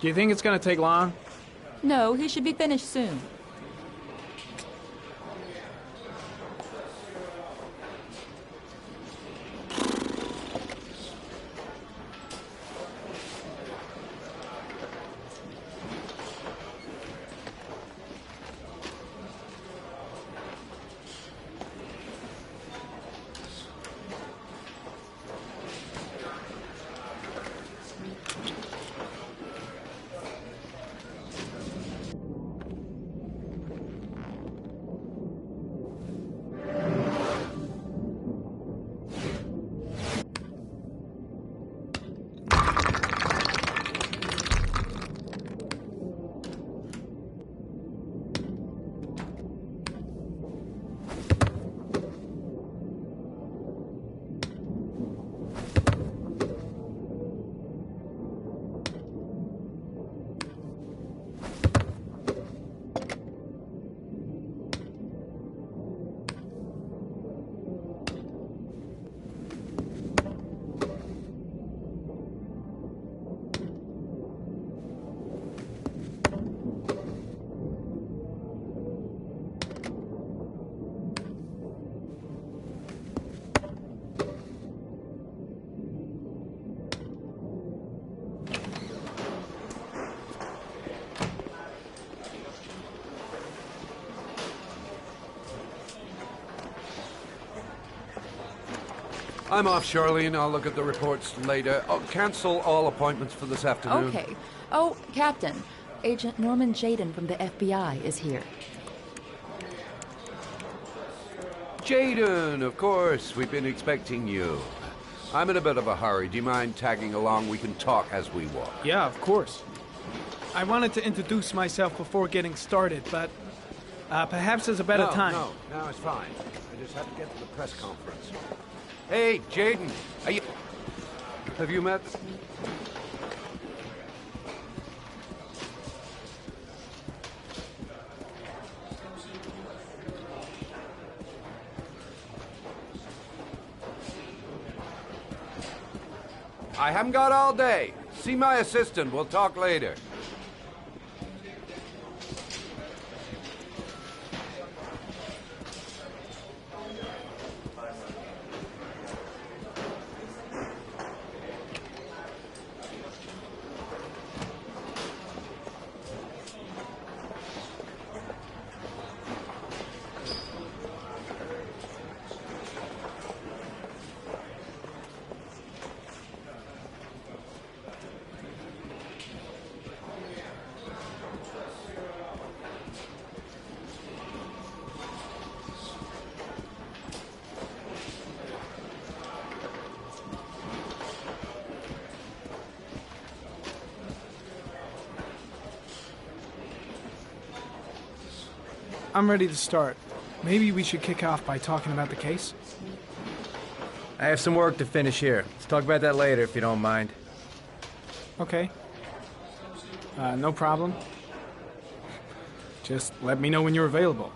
Do you think it's gonna take long? No, he should be finished soon. I'm off, Charlene. I'll look at the reports later. I'll cancel all appointments for this afternoon. Okay. Oh, Captain. Agent Norman Jaden from the FBI is here. Jaden, of course. We've been expecting you. I'm in a bit of a hurry. Do you mind tagging along? We can talk as we walk. Yeah, of course. I wanted to introduce myself before getting started, but perhaps there's a better time. No, it's fine. I just have to get to the press conference. Hey, Jaden, have you met? I haven't got all day. See my assistant. We'll talk later. I'm ready to start. Maybe we should kick off by talking about the case? I have some work to finish here. Let's talk about that later if you don't mind. Okay. No problem. Just let me know when you're available.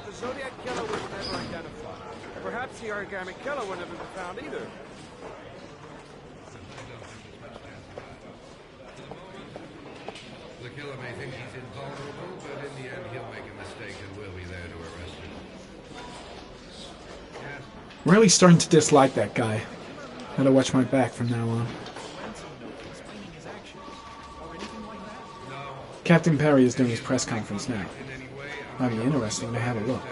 The Zodiac killer was never identified. Perhaps the origami killer would never been found either. The killer may think he's invulnerable, but in the end he'll make a mistake and we'll be there to arrest him. Yes. Really starting to dislike that guy. Gotta watch my back from now on. Captain Perry is doing his press conference now. Might be interesting to have a look.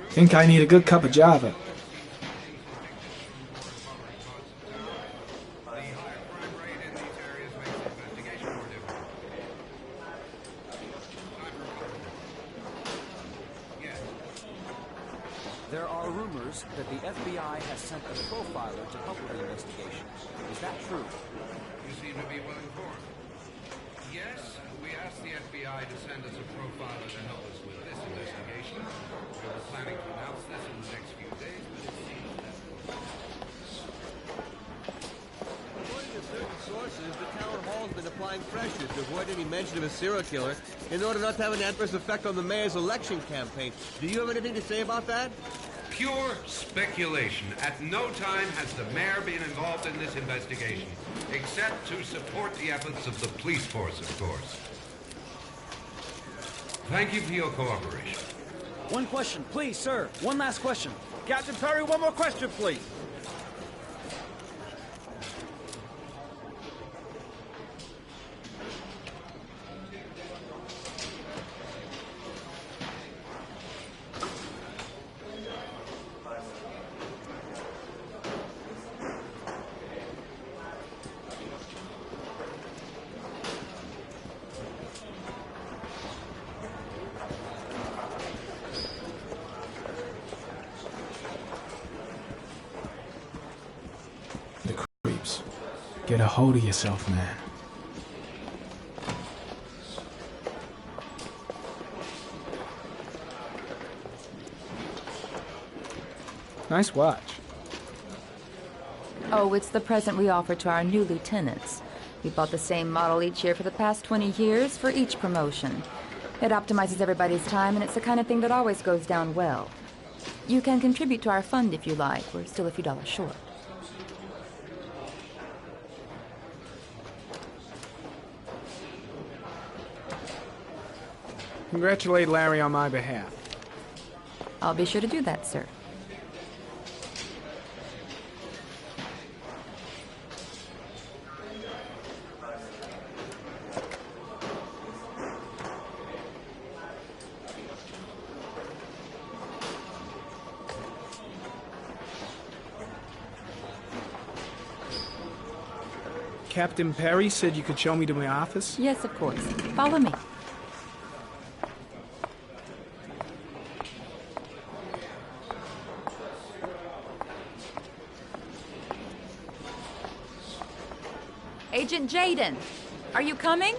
Think I need a good cup of Java. There are rumors that the FBI has sent a profiler to help with the investigation. Is that true? You seem to be well informed. Yes, we asked the FBI to send us a profiler to help us with this investigation. We were planning to announce this in the next few days, but it seems that... According to certain sources, the town hall's been applying pressure to avoid any mention of a serial killer in order not to have an adverse effect on the mayor's election campaign. Do you have anything to say about that? Pure speculation. At no time has the mayor been involved in this investigation, except to support the efforts of the police force, of course. Thank you for your cooperation. One question, please, sir. One last question. Captain Perry, one more question, please. Get a hold of yourself, man. Nice watch. Oh, it's the present we offer to our new lieutenants. We bought the same model each year for the past 20 years for each promotion. It optimizes everybody's time, and it's the kind of thing that always goes down well. You can contribute to our fund if you like. We're still a few dollars short. Congratulate Larry on my behalf. I'll be sure to do that, sir. Captain Perry said you could show me to my office? Yes, of course. Follow me. Agent Jaden, are you coming?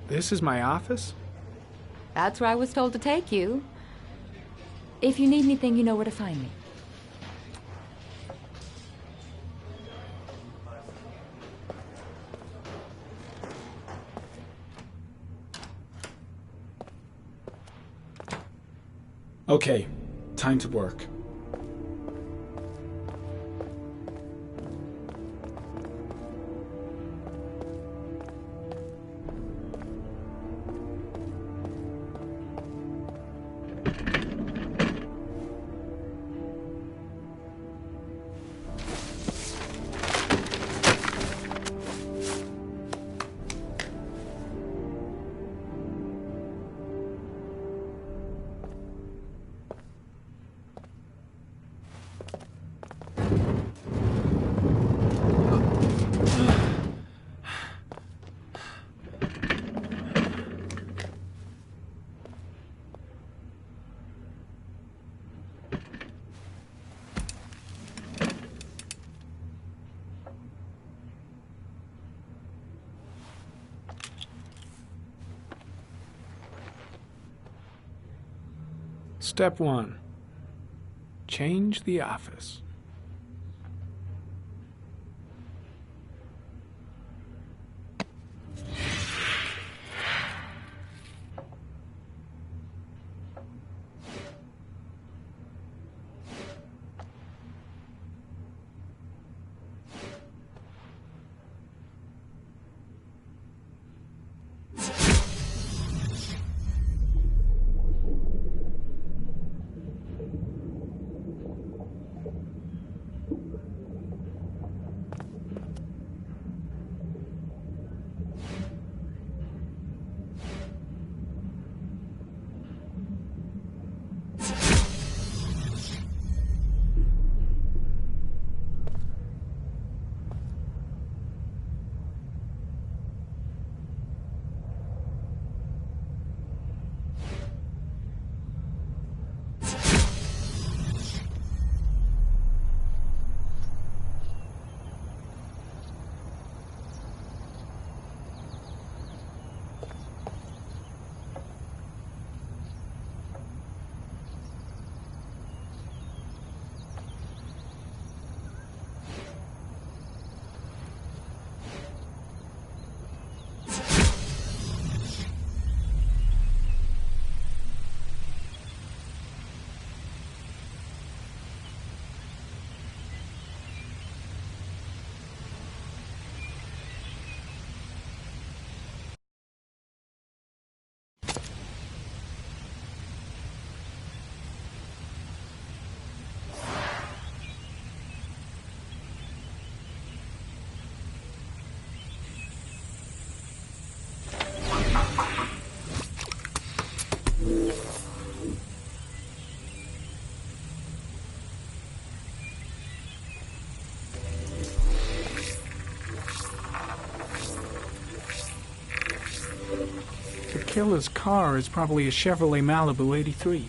This is my office? That's where I was told to take you. If you need anything, you know where to find me. Okay, time to work. Step 1. Change the office. killer's car is probably a Chevrolet Malibu 83.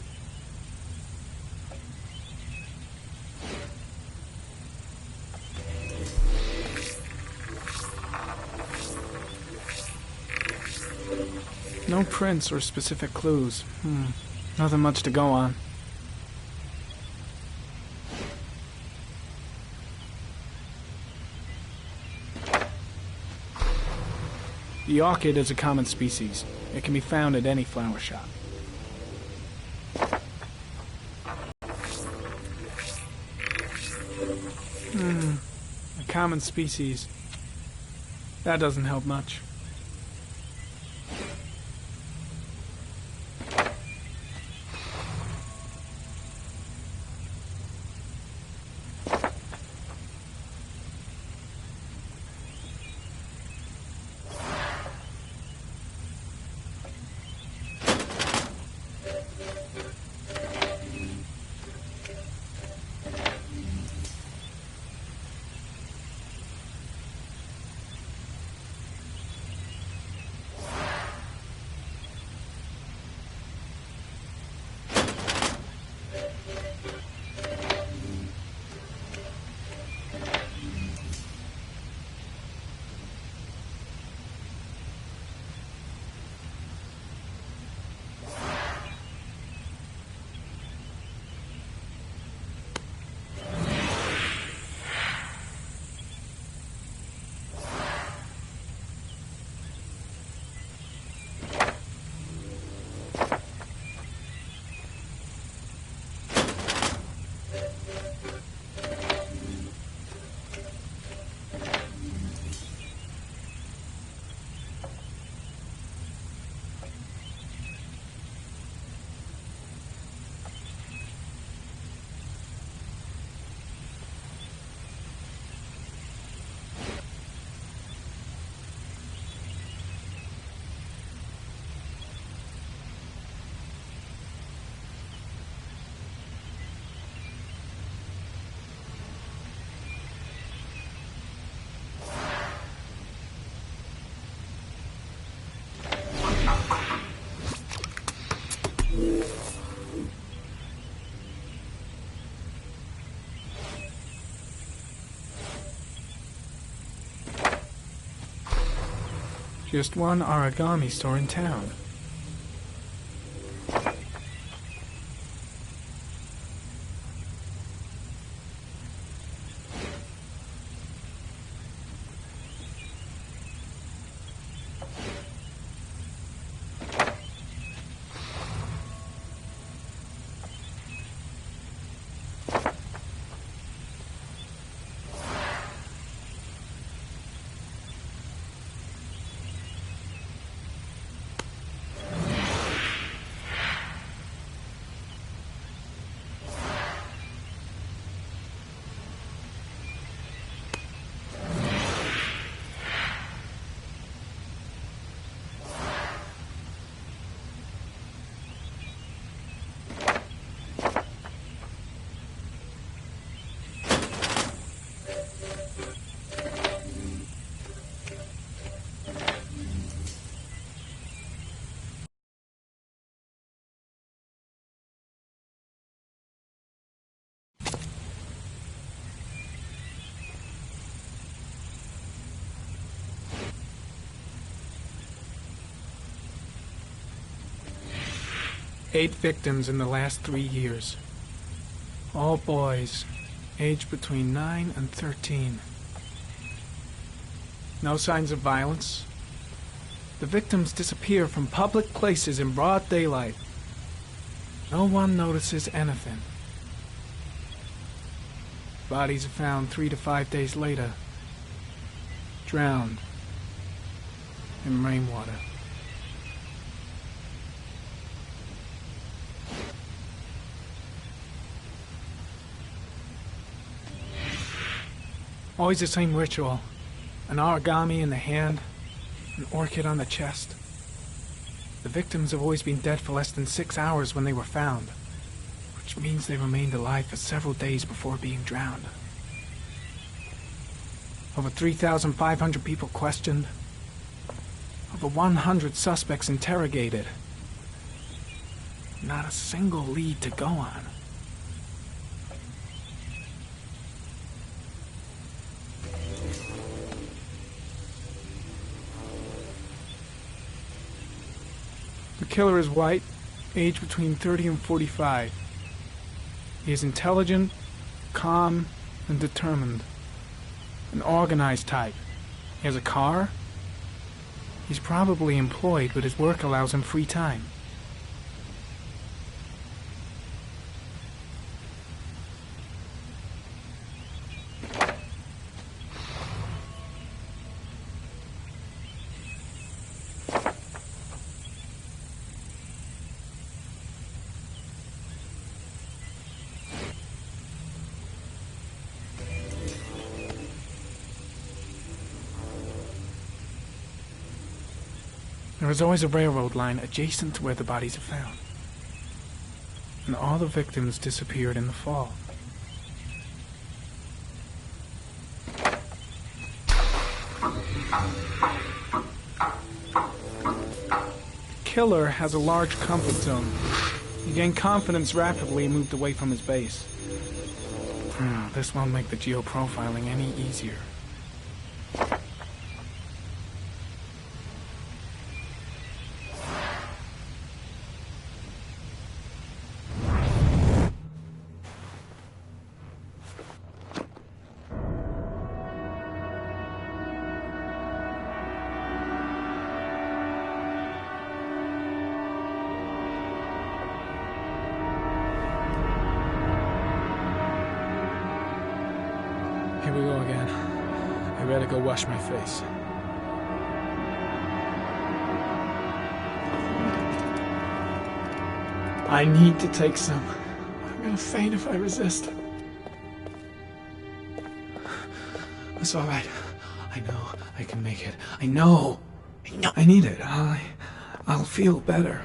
No prints or specific clues. Nothing much to go on. The orchid is a common species. It can be found at any flower shop. A common species. That doesn't help much. Just one origami store in town. Eight victims in the last 3 years. All boys, aged between 9 and 13. No signs of violence. The victims disappear from public places in broad daylight. No one notices anything. Bodies are found 3 to 5 days later, drowned in rainwater. Always the same ritual. An origami in the hand, an orchid on the chest. The victims have always been dead for less than 6 hours when they were found, which means they remained alive for several days before being drowned. Over 3,500 people questioned. Over 100 suspects interrogated. Not a single lead to go on. The killer is white, aged between 30 and 45. He is intelligent, calm, and determined. An organized type. He has a car. He's probably employed, but his work allows him free time. There is always a railroad line adjacent to where the bodies are found. And all the victims disappeared in the fall. The killer has a large comfort zone. He gained confidence rapidly and moved away from his base. This won't make the geoprofiling any easier. Here we go again. I better go wash my face. I need to take some. I'm gonna faint if I resist. It's all right. I know I can make it. I know. I need it. I'll feel better.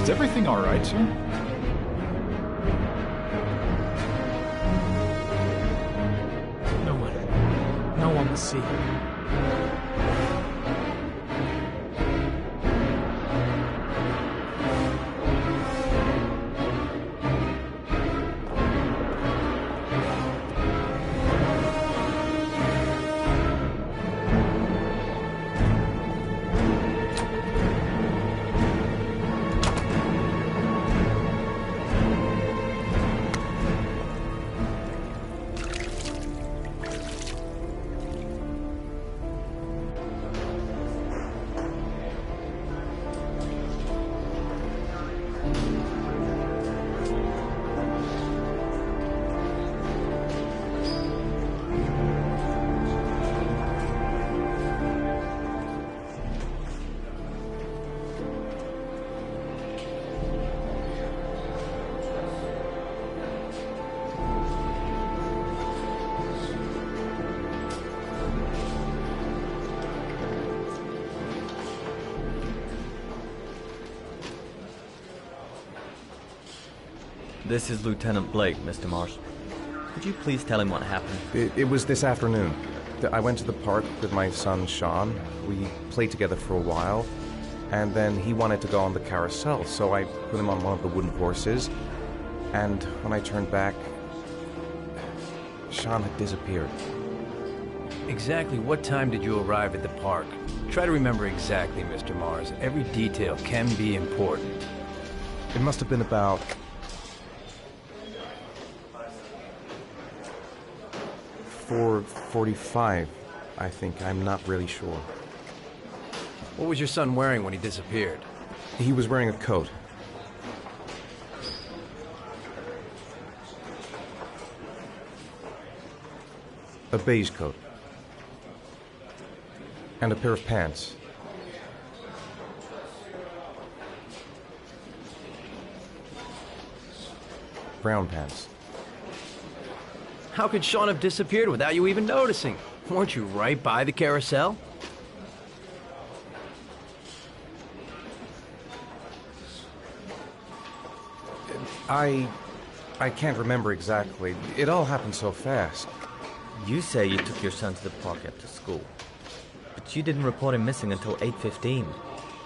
Is everything all right, sir? No one will see. This is Lieutenant Blake, Mr. Mars. Could you please tell him what happened? It was this afternoon. I went to the park with my son, Sean. We played together for a while, and then he wanted to go on the carousel, so I put him on one of the wooden horses, and when I turned back, Sean had disappeared. Exactly what time did you arrive at the park? Try to remember exactly, Mr. Mars. Every detail can be important. It must have been about 4:45, I think. I'm not really sure. What was your son wearing when he disappeared? He was wearing a coat. A beige coat. And a pair of pants. brown pants. How could Sean have disappeared without you even noticing? Weren't you right by the carousel? I can't remember exactly. It all happened so fast. You say you took your son to the park after school, but you didn't report him missing until 8:15.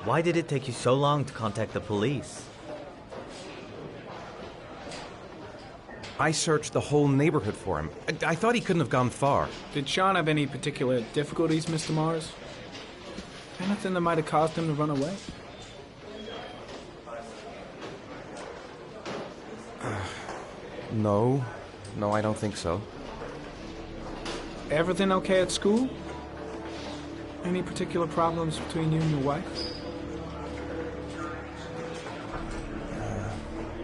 Why did it take you so long to contact the police? I searched the whole neighborhood for him. I thought he couldn't have gone far. Did Sean have any particular difficulties, Mr. Mars? Anything that might have caused him to run away? No, I don't think so. Everything okay at school? Any particular problems between you and your wife?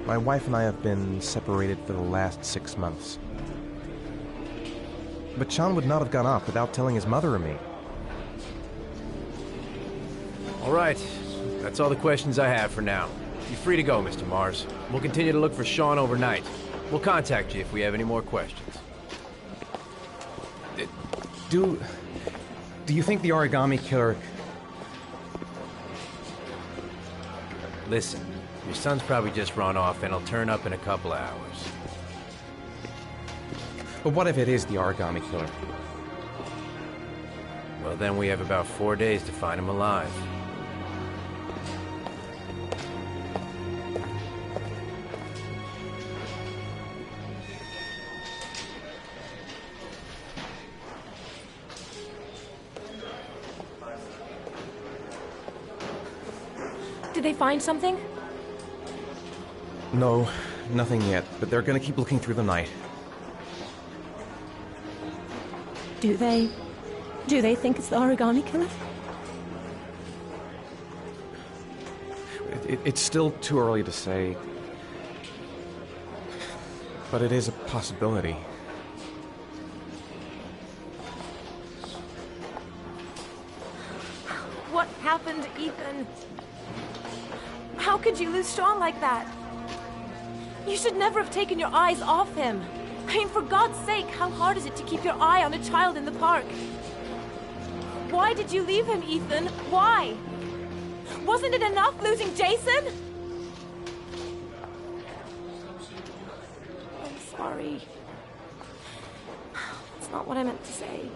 My wife and I have been separated for the last 6 months. But Sean would not have gone off without telling his mother or me. All right. That's all the questions I have for now. You're free to go, Mr. Mars. We'll continue to look for Sean overnight. We'll contact you if we have any more questions. Do you think the origami killer... Listen, your son's probably just run off and he'll turn up in a couple of hours. But what if it is the origami killer? Well, then we have about 4 days to find him alive. Did they find something? No, nothing yet, but they're gonna keep looking through the night. Do they think it's the origami killer? It's still too early to say, but it is a possibility. What happened, Ethan? How could you lose Sean like that? You should never have taken your eyes off him. I mean, for God's sake, how hard is it to keep your eye on a child in the park? Why did you leave him, Ethan? Why? Wasn't it enough losing Jason? I'm sorry. It's not what I meant to say.